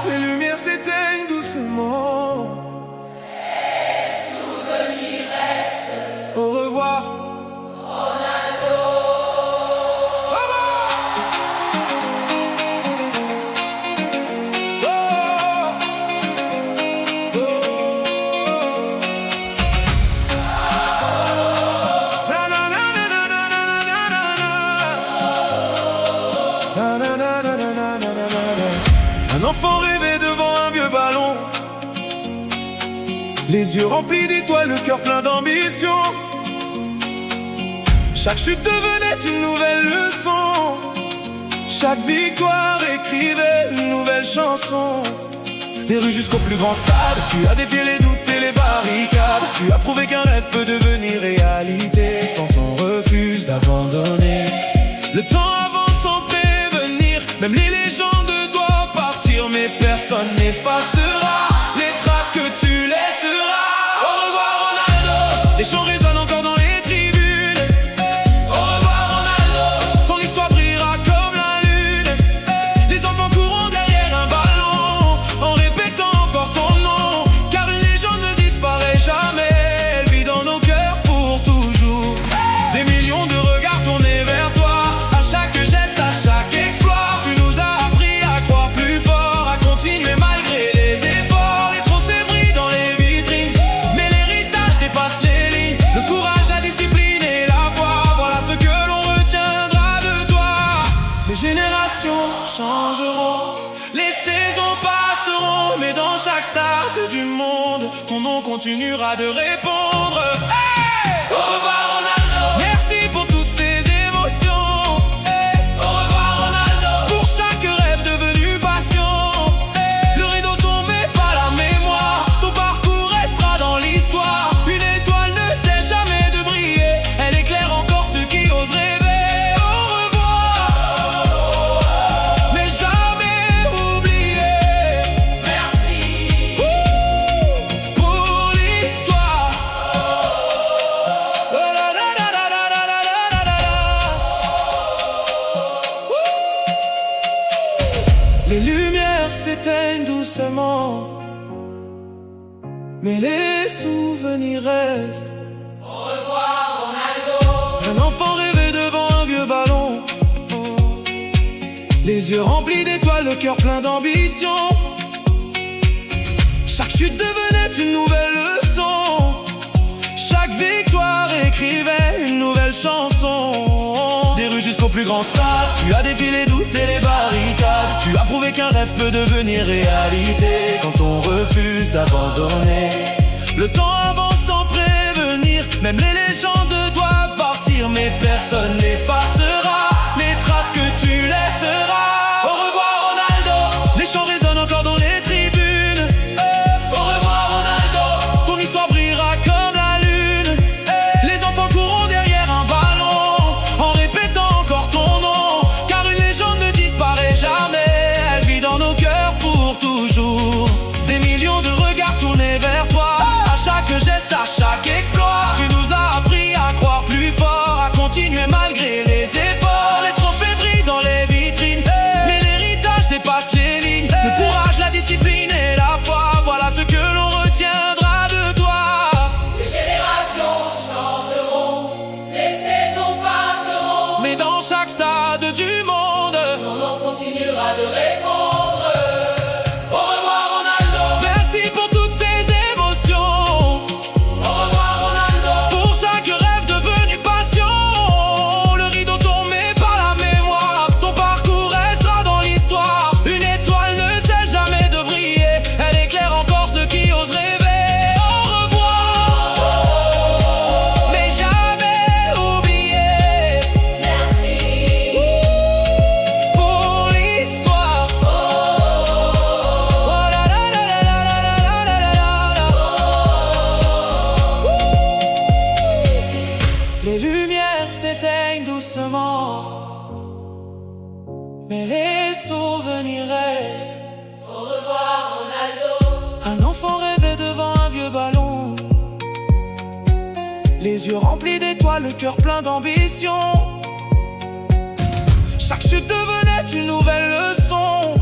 Les lumières s'éteignent doucement. Les souvenirs restent. Au revoir, Ronaldo. Un enfant rêvait devant un vieux ballon, les yeux remplis d'étoiles, le cœur plein d'ambition. Chaque chute devenait une nouvelle leçon, chaque victoire écrivait une nouvelle chanson. Des rues jusqu'au plus grand stade, tu as défié les doutes et les barricades. Tu as prouvé qu'un rêve peut devenir réalité quand on refuse d'abandonner. Le temps avance sans prévenir, même les légendes doivent partir, mais personne n'effacera les traces que tu laisseras. Au revoir Ronaldo, les chants résonnent encore dans les tribunes. Au revoir Ronaldo, ton histoire brillera comme la lune. Les enfants courront derrière un ballon en répétant encore ton nom, car une légende ne disparaît jamais, elle vit dans nos cœurs pour toujours. Des millions de regards tournés vers toi, à chaque geste, à chaque exploit. Tu nous as appris à croire plus fort, à continuer malgré les efforts. Les trophées brillent dans les vitrines, mais l'héritage dépasse les lignes. Le courage, la discipline et la foi, voilà ce que l'on retiendra de toi. Les générations changeront, les saisons passeront, mais dans chaque stade du monde, ton nom continuera de répondre. Hey! Au revoir Ronaldo, merci pour toutes ces émotions. Hey! Au revoir Ronaldo, pour chaque rêve devenu passion. Hey! Le rideau tombé par la mémoire, ton parcours restera dans l'histoire. Une étoile ne sait jamais de briller, elle éclaire encore ceux qui osent rêver. Au revoir, mais jamais oublier. Merci. Pour l'histoire. Oh la la la la la la la la la la. Les lumières s'éteignent doucement, mais les souvenirs restent. Au revoir Ronaldo. Un enfant rêvait devant un vieux ballon, les yeux remplis d'étoiles, le cœur plein d'ambition. Chaque chute devenait une nouvelle leçon, chaque victoire écrivait une nouvelle chanson. Des rues jusqu'au plus grand stade, tu as défié les doutes et les barricades. Tu as prouvé qu'un rêve peut devenir réalité quand on refuse d'abandonner. Le temps avance sans prévenir, même les légendes doivent partir, mais personne n'effacera les traces que tu laisseras. Au revoir Ronaldo, les chants résonnent encore dans les tribunes. Au revoir Ronaldo, ton histoire brillera comme la lune. Les enfants courront derrière un ballon en répétant encore ton nom, car une légende ne disparaît jamais, elle vit dans nos cœurs pour toujours. Des millions de regards tournés vers toi, à chaque geste, à chaque exploit. Tu nous as appris à croire plus fort, à continuer malgré les efforts. Les trophées brillent dans les vitrines, mais l'héritage dépasse les lignes. Le courage, la discipline et la foi, voilà ce que l'on retiendra de toi. Les générations changeront, les saisons passeront, Mais dans chaque stade du monde, ton nom continuera de répondre. au revoir Ronaldo, merci pour toutes ces émotions. Au revoir Ronaldo. Pour chaque rêve devenu passion, le rideau tombé par la mémoire, ton parcours restera dans l'histoire. Une étoile ne sait jamais de briller, elle éclaire encore ceux qui osent rêver. Au revoir, mais jamais oublier. Merci. Pour l'histoire. Oh la la la la la la la la la la. Les lumières s'éteignent doucement, mais les souvenirs restent. Au revoir Ronaldo. Un enfant rêvait devant un vieux ballon, les yeux remplis d'étoiles. toi, le cœur plein d'ambition. Chaque chute devenait une nouvelle leçon.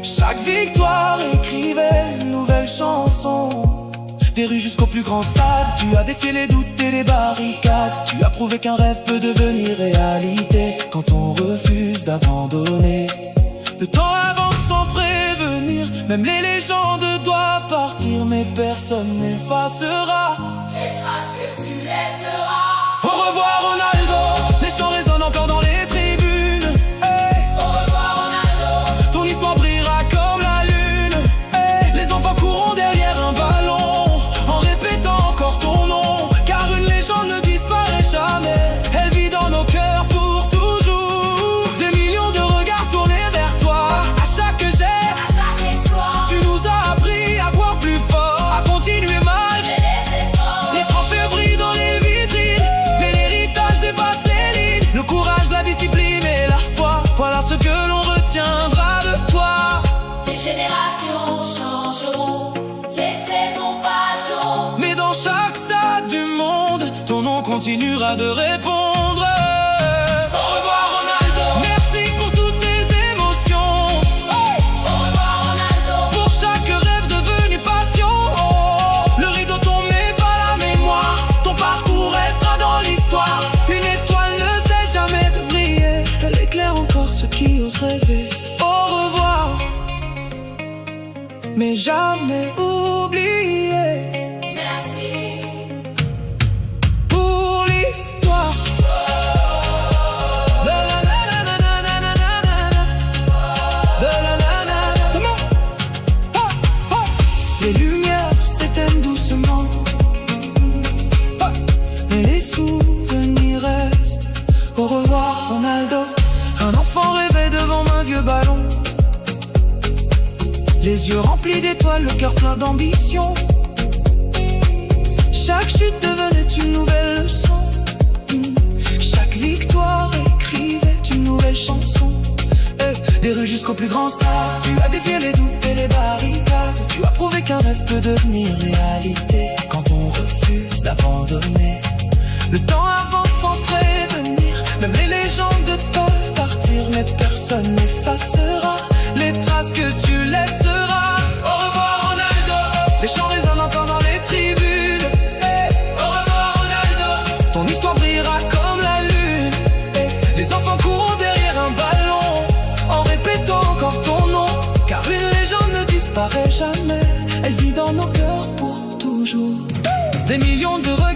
Chaque victoire écrivait une nouvelle chanson. Des rues jusqu'au plus grand stade, tu as défié les doutes et les barricades. Tu as prouvé qu'un rêve peut devenir réalité quand on refuse d'abandonner. Le temps avance sans prévenir, même les légendes doivent partir, mais personne n'effacera les traces que tu laisseras. Au revoir Ronaldo, les chants résonnent encore dans les tribunes. Hey. Au revoir Ronaldo, ton histoire brillera comme la lune. Hey. Les enfants courront derrière un ballon en répétant encore ton nom, car une légende ne disparaît jamais. Elle vit dans nos cœurs pour toujours. Des millions de regards tournés vers toi à chaque geste, à chaque exploit. tu nous as appris à boire plus fort, à continuer malgré les efforts. les trophées brillent dans les vitrines, mais l'héritage dépasse les lignes. Le courage, la discipline et la foi, voilà ce que l'on retiendra de toi. Les générations changeront, les saisons passeront, Mais dans chaque stade du monde, ton nom continuera de répondre. Au revoir Ronaldo, merci pour toutes ces émotions. au revoir Ronaldo, Pour chaque rêve devenu passion. Le rideau tombe mais pas la mémoire. Ton parcours restera dans l'histoire. Une étoile ne sait jamais de briller. Elle éclaire encore ceux qui osent rêver. Au revoir, mais jamais oublié. merci. Pour l'histoire. Les lumières s'éteignent doucement, mais les souvenirs restent. Au revoir Ronaldo, un enfant rêvait devant un vieux ballon. Les yeux remplis d'étoiles, le cœur plein d'ambition. Chaque chute devenait une nouvelle leçon. Chaque victoire écrivait une nouvelle chanson. Des rues jusqu'au plus grand stade, tu as défié les doutes et les barricades. Tu as prouvé qu'un rêve peut devenir réalité quand on refuse d'abandonner. Le temps avance sans prévenir, même les légendes peuvent partir, mais personne n'effacera les traces que tu laisseras. Au revoir Ronaldo, les chants résonnent encore dans les tribunes. Hey. Au revoir Ronaldo, ton histoire brillera comme la lune. Hey. Les enfants courront derrière un ballon en répétant encore ton nom, car une légende ne disparaît jamais. Elle vit dans nos cœurs pour toujours. Des millions de regards